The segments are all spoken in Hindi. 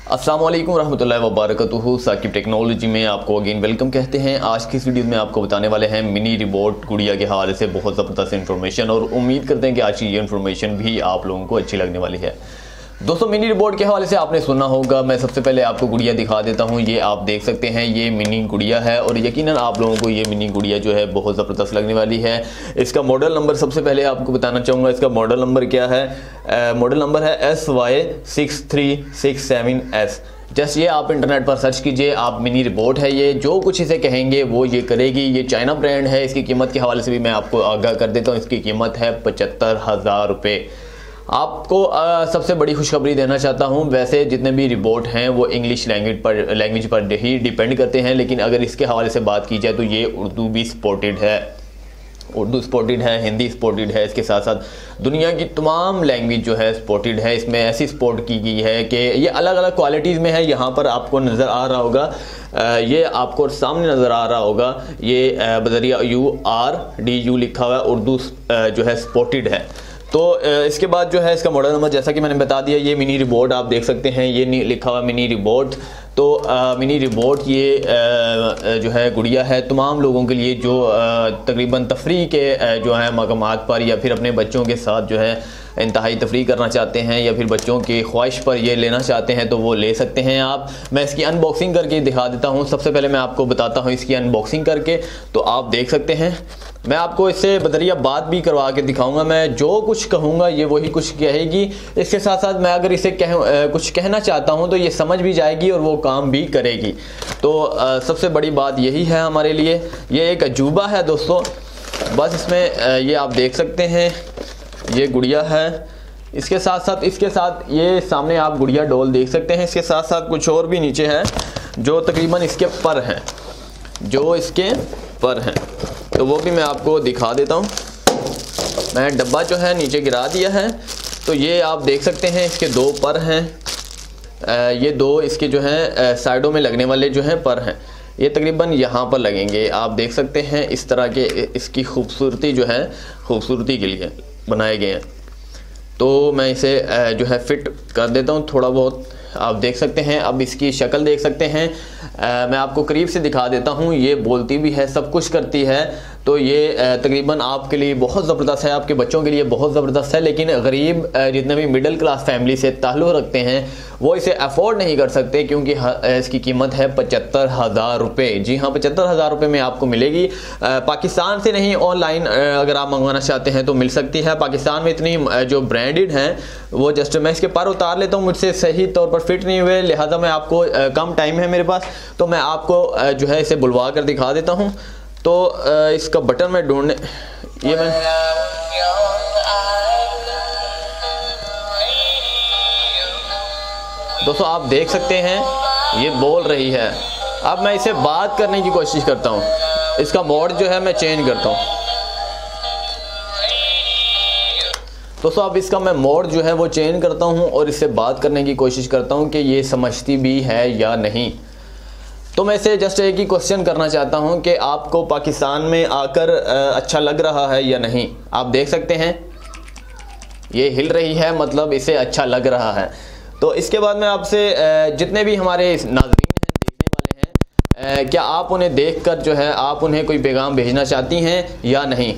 अस्सलाम वालेकुम रहमतुल्लाहि व बरकातुहू। साकिब टेक्नोलॉजी में आपको अगेन वेलकम कहते हैं। आज की इस वीडियो में आपको बताने वाले हैं मिनी रिबोट गुड़िया के हवाले से बहुत ज़बरदस्त इन्फॉर्मेशन, और उम्मीद करते हैं कि आज की ये इन्फॉर्मेशन भी आप लोगों को अच्छी लगने वाली है। दोस्तों, मिनी रिबोट के हवाले से आपने सुना होगा। मैं सबसे पहले आपको गुड़िया दिखा देता हूँ। ये आप देख सकते हैं, ये मिनी गुड़िया है और यकीनन आप लोगों को ये मिनी गुड़िया जो है बहुत ज़बरदस्त लगने वाली है। इसका मॉडल नंबर सबसे पहले आपको बताना चाहूँगा। इसका मॉडल नंबर क्या है? मॉडल नंबर है SY6367S। जस्ट ये आप इंटरनेट पर सर्च कीजिए, आप मिनी रिबोट है। ये जो कुछ इसे कहेंगे वो ये करेगी। ये चाइना ब्रांड है। इसकी कीमत के हवाले से भी मैं आपको आगाह कर देता हूँ। इसकी कीमत है 75,000 रुपये। आपको सबसे बड़ी खुशखबरी देना चाहता हूं। वैसे जितने भी रिबोट हैं वो इंग्लिश लैंग्वेज पर ही डिपेंड करते हैं, लेकिन अगर इसके हवाले से बात की जाए तो ये उर्दू भी सपोर्टेड है। उर्दू सपोर्टेड है, हिंदी सपोर्टेड है। इसके साथ साथ दुनिया की तमाम लैंग्वेज जो है सपोर्टेड है। इसमें ऐसी सपोर्ट की गई है कि ये अलग अलग क्वालिटीज़ में है। यहाँ पर आपको नज़र आ रहा होगा, ये आपको सामने नज़र आ रहा होगा, ये बजरिया URDU लिखा हुआ है। उर्दू जो है सपोर्टेड है। तो इसके बाद जो है इसका मॉडल नंबर जैसा कि मैंने बता दिया, ये मिनी रिबोट आप देख सकते हैं। ये लिखा हुआ मिनी रिबोट। तो मिनी रिबोट ये जो है गुड़िया है तमाम लोगों के लिए जो तकरीबन तफरी के जो है मकामात पर या फिर अपने बच्चों के साथ जो है इंतहाई तफरी करना चाहते हैं या फिर बच्चों की ख्वाहिश पर ये लेना चाहते हैं तो वो ले सकते हैं आप। मैं इसकी अनबॉक्सिंग करके दिखा देता हूँ। सबसे पहले मैं आपको बताता हूँ इसकी अनबॉक्सिंग करके, तो आप देख सकते हैं। मैं आपको इससे बदरिया बात भी करवा के दिखाऊंगा। मैं जो कुछ कहूँगा ये वही कुछ कहेगी। इसके साथ साथ मैं अगर इसे कुछ कहना चाहता हूँ तो ये समझ भी जाएगी और वो काम भी करेगी। तो सबसे बड़ी बात यही है हमारे लिए। ये एक अजूबा है दोस्तों। बस इसमें ये आप देख सकते हैं, ये गुड़िया है। इसके साथ ये सामने आप गुड़िया डॉल देख सकते हैं। इसके साथ साथ कुछ और भी नीचे है जो तकरीबन इसके पर हैं, तो वो भी मैं आपको दिखा देता हूँ। मैं डब्बा जो है नीचे गिरा दिया है। तो ये आप देख सकते हैं, इसके दो पर हैं। ये दो इसके जो हैं साइडों में लगने वाले जो हैं पर हैं, ये तकरीबन यहाँ पर लगेंगे। आप देख सकते हैं इस तरह के इसकी खूबसूरती जो है खूबसूरती के लिए बनाए गए हैं। तो मैं इसे जो है फिट कर देता हूँ थोड़ा बहुत। आप देख सकते हैं, अब इसकी शक्ल देख सकते हैं। मैं आपको करीब से दिखा देता हूँ। ये बोलती भी है, सब कुछ करती है। तो ये तकरीबन आपके लिए बहुत ज़बरदस्त है, आपके बच्चों के लिए बहुत ज़बरदस्त है। लेकिन गरीब जितने भी मिडिल क्लास फैमिली से ताल्लुक़ रखते हैं वो इसे अफोर्ड नहीं कर सकते, क्योंकि इसकी कीमत है 75,000 रुपये। जी हाँ, 75,000 रुपये में आपको मिलेगी। पाकिस्तान से नहीं, ऑनलाइन अगर आप मंगवाना चाहते हैं तो मिल सकती है। पाकिस्तान में इतनी जो ब्रांडेड हैं वो जस्ट मैं इसके पर उतार लेता हूँ, मुझसे सही तौर पर फिट नहीं हुए, लिहाजा मैं आपको कम टाइम है मेरे पास, तो मैं आपको जो है इसे बुलवा कर दिखा देता हूँ। तो इसका बटन मैं ढूंढने ये मैं दोस्तों आप देख सकते हैं ये बोल रही है। अब मैं इसे बात करने की कोशिश करता हूँ। इसका मोड जो है मैं चेंज करता हूँ। दोस्तों अब इसका मैं मोड जो है वो चेंज करता हूँ और इससे बात करने की कोशिश करता हूँ कि ये समझती भी है या नहीं। तो मैं इसे जस्ट एक ही क्वेश्चन करना चाहता हूं कि आपको पाकिस्तान में आकर अच्छा लग रहा है या नहीं। आप देख सकते हैं ये हिल रही है, मतलब इसे अच्छा लग रहा है। तो इसके बाद मैं आपसे जितने भी हमारे नाज़रीन हैं, देखने वाले हैं, क्या आप उन्हें देखकर जो है आप उन्हें कोई पैगाम भेजना चाहती हैं या नहीं।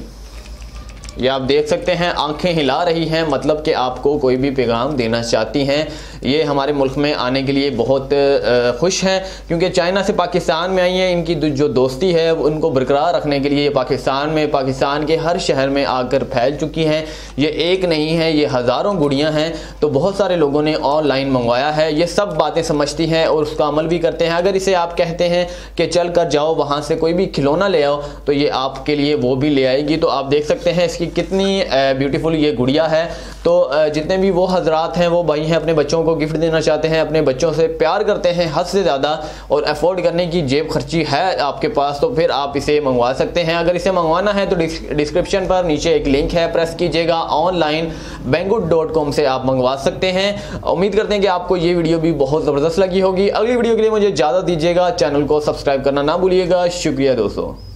ये आप देख सकते हैं आंखें हिला रही हैं, मतलब कि आपको कोई भी पैगाम देना चाहती हैं। ये हमारे मुल्क में आने के लिए बहुत खुश हैं, क्योंकि चाइना से पाकिस्तान में आई हैं। इनकी जो दोस्ती है उनको बरकरार रखने के लिए पाकिस्तान के हर शहर में आकर फैल चुकी हैं। ये एक नहीं है, ये हज़ारों गुड़ियाँ हैं। तो बहुत सारे लोगों ने ऑनलाइन मंगवाया है। ये सब बातें समझती हैं और उसका अमल भी करते हैं। अगर इसे आप कहते हैं कि चल कर जाओ वहाँ से कोई भी खिलौना ले आओ, तो ये आपके लिए वो भी ले आएगी। तो आप देख सकते हैं इसकी कितनी ब्यूटीफुल ये गुड़िया है। तो जितने भी वो हजरात हैं, वो भाई हैं, अपने बच्चों को गिफ्ट देना चाहते हैं, अपने बच्चों से प्यार करते हैं हद से ज़्यादा और अफोर्ड करने की जेब खर्ची है आपके पास, तो फिर आप इसे मंगवा सकते हैं। अगर इसे मंगवाना है तो डिस्क्रिप्शन पर नीचे एक लिंक है, प्रेस कीजिएगा। ऑनलाइन banggood.com से आप मंगवा सकते हैं। उम्मीद करते हैं कि आपको ये वीडियो भी बहुत ज़बरदस्त लगी होगी। अगली वीडियो के लिए मुझे इजाज़त दीजिएगा। चैनल को सब्सक्राइब करना ना भूलिएगा। शुक्रिया दोस्तों।